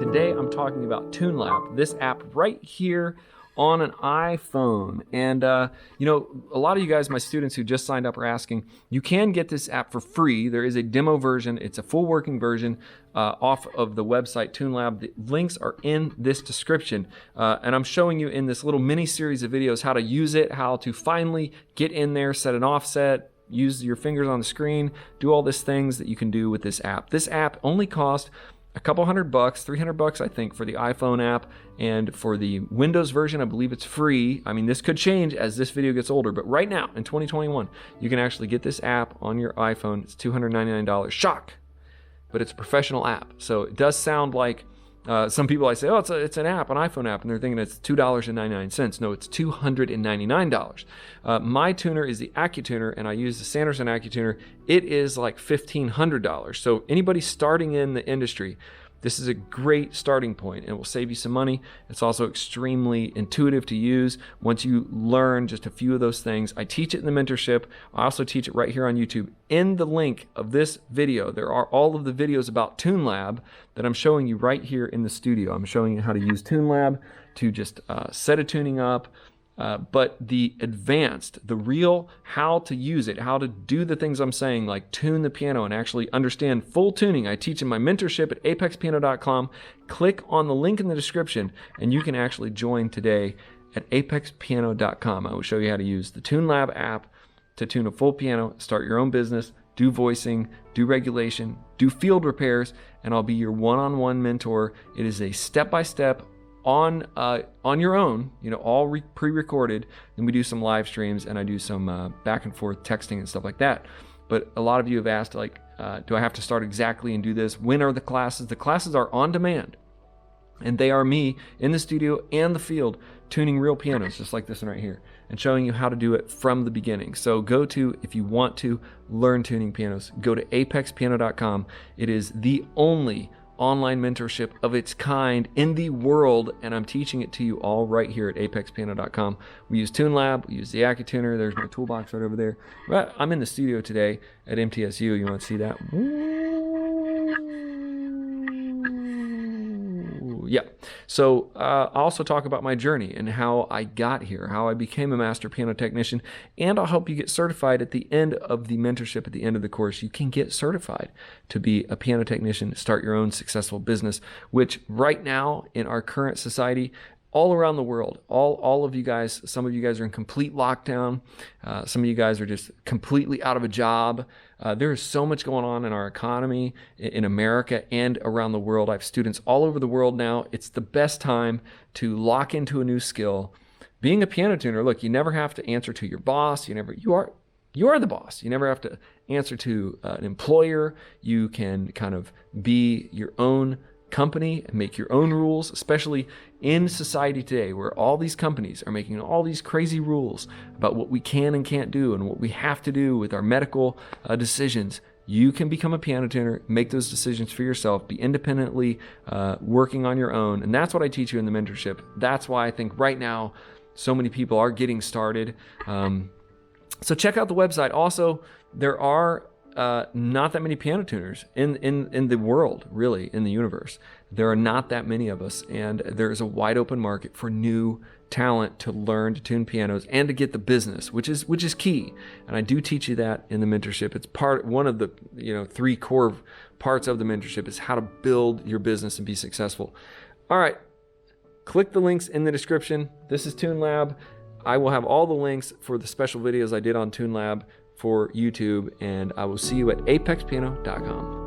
Today I'm talking about Tunelab, this app right here on an iPhone. And you know, a lot of you guys, my students who just signed up, are asking, you can get this app for free. There is a demo version. It's a full working version off of the website Tunelab. The links are in this description. And I'm showing you in this little mini series of videos how to use it, how to finally get in there, set an offset, use your fingers on the screen, do all these things that you can do with this app. This app only costs a couple $100, $300 I think for the iPhone app, and for the Windows version I believe it's free. I mean, this could change as this video gets older, but right now in 2021 you can actually get this app on your iPhone. It's $299. Shock! But it's a professional app, so it does sound like some people, I say, oh, it's an app, an iPhone app, and they're thinking it's $2.99. No, it's $299. My tuner is the AccuTuner, and I use the Sanderson AccuTuner. It is like $1,500. So anybody starting in the industry, this is a great starting point, and it will save you some money. It's also extremely intuitive to use once you learn just a few of those things. I teach it in the mentorship. I also teach it right here on YouTube. In the link of this video, there are all of the videos about Tunelab that I'm showing you right here in the studio. I'm showing you how to use Tunelab to just set a tuning up. But the advanced, the real how to use it, how to do the things I'm saying, like tune the piano and actually understand full tuning, I teach in my mentorship at apexpiano.com. Click on the link in the description and you can actually join today at apexpiano.com. I will show you how to use the Tunelab app to tune a full piano, start your own business, do voicing, do regulation, do field repairs, and I'll be your one-on-one mentor. It is a step-by-step on your own, you know, all pre-recorded. Then we do some live streams and I do some back and forth texting and stuff like that. But a lot of you have asked, like, do I have to start exactly and do this? When are the classes? The classes are on demand, and they are me in the studio and the field tuning real pianos, just like this one right here, and showing you how to do it from the beginning. So go to, if you want to learn tuning pianos, go to apexpiano.com. It is the only online mentorship of its kind in the world, and I'm teaching it to you all right here at apexpiano.com. We use Tunelab, we use the AccuTuner. There's my toolbox right over there. But I'm in the studio today at MTSU. You want to see that? Yeah. So I'll also talk about my journey and how I got here, how I became a master piano technician, and I'll help you get certified at the end of the mentorship. At the end of the course, you can get certified to be a piano technician, start your own successful business, which right now in our current society, all around the world, all of you guys, some of you guys are in complete lockdown. Some of you guys are just completely out of a job. There is so much going on in our economy, in America and around the world. I have students all over the world now. It's the best time to lock into a new skill. Being a piano tuner, look, you never have to answer to your boss. You are the boss. You never have to answer to an employer. You can kind of be your own company and make your own rules, especially in society today where all these companies are making all these crazy rules about what we can and can't do and what we have to do with our medical decisions. You can become a piano tuner, make those decisions for yourself, be independently working on your own, and that's what I teach you in the mentorship. That's why I think right now so many people are getting started. So check out the website. Also, there are not that many piano tuners in the world, really, in the universe. There are not that many of us, and there is a wide open market for new talent to learn to tune pianos and to get the business, which is key. And I do teach you that in the mentorship. It's one of the 3 core parts of the mentorship is how to build your business and be successful. All right, click the links in the description. This is Tunelab. I will have all the links for the special videos I did on Tunelab for YouTube, and I will see you at apexpiano.com.